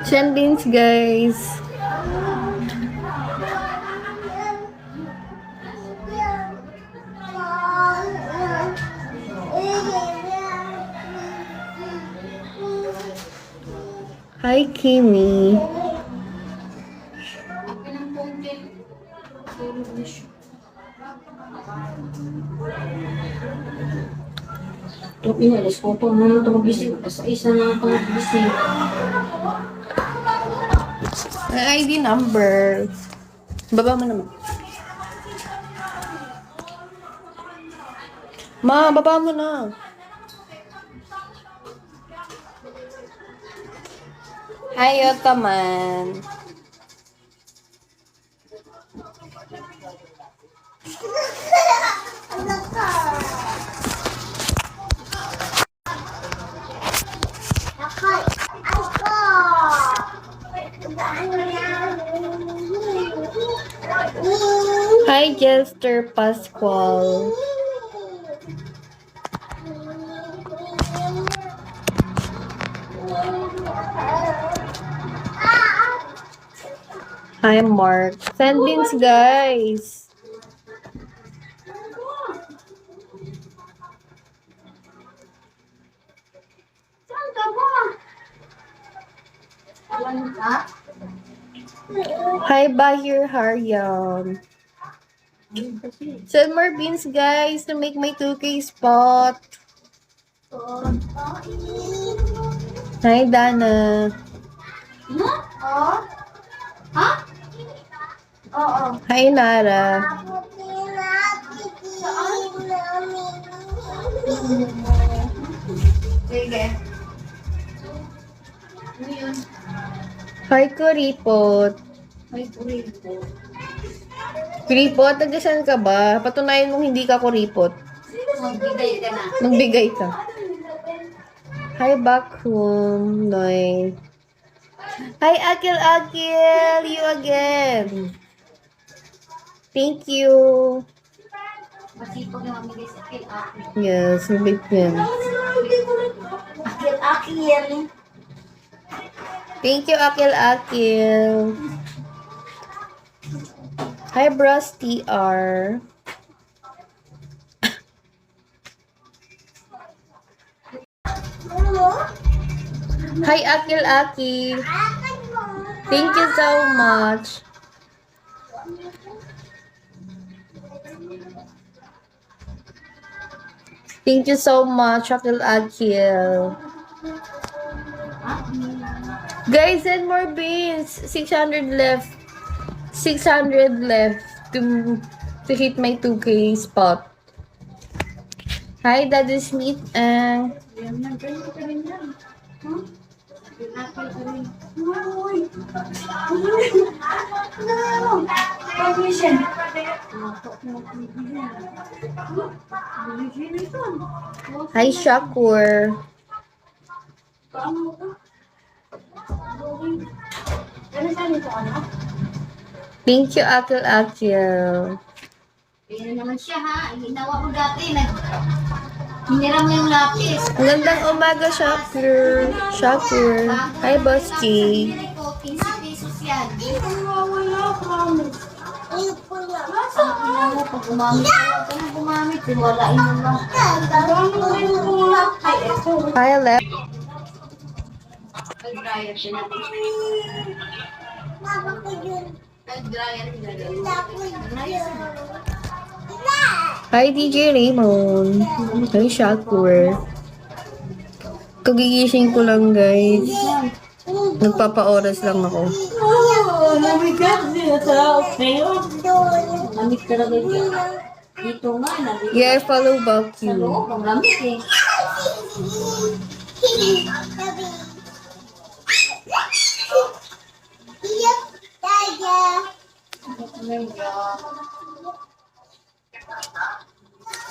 Shen beans, guys. Hi, Kimi. Ito inalis ko po na ito magising. Sa isa na ito magising. May ID number. Baba mo naman. Ma, baba mo na. Hi, Otaman. Hi, Jester Pascual. Hi, Mark. Send beans, guys. Hi, Bahir Haryam. Send more beans, guys, to make my 2K spot. Hi, Dana. Hi, Nara. Hi, Kuripot. Kuripot, nagdasan ka ba? Patunayan mong hindi ka kuripot. Magbigay ka na. Magbigay ka. Hi, Backroom. Noy. Hi, Akil Akil. You again. Thank you. Masipag na mamigay sa Akil. Yes, mabait yan. Akil. Thank you, Akil Akil. Hi, Bros TR. Hi, Akil Akil. Thank you so much. Thank you so much, Akil Akil. Guys, send more beans. 600 left. 600 left to hit my 2K spot. Hi, Daddy Smith. Hi, Shakur. Thank you, Akil Akil. Pera naman siya ha. Ginawa mo dati. Hinira mo yung lapis. Magandang umaga, Shakur. Shakur. Hi, Boss K. 15 pesos yan. Wala, promise. Nasaan? Pag gumamit ka lang ka na gumamit. Walain mo lang. Hi, Alep. Nag-dryer siya natin. Nag-dryer Hi, DJ Raymond. Hi, Shakur. Kagigising ko lang, guys. Nagpapa-oras lang ako. Namigat siya sa lamig talaga dyan. Dito nga, namigat. Yeah, I follow back Sa you. loob, ang lamig eh.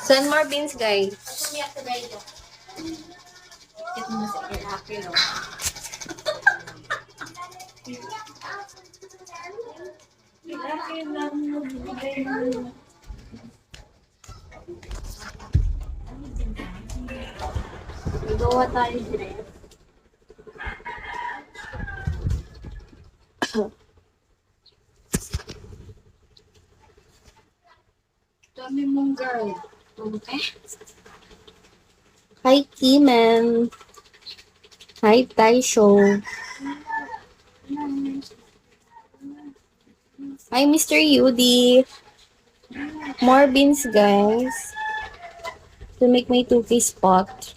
Send more beans, guys. Sumiyak sa bayo. Ito mo sa happy, no? Magawa tayo dress. Dami mong girl. Okay. Hi, Kimen. Hi, Taisho. Hi, Mr. Yudi. More beans, guys. To make my 2K spot.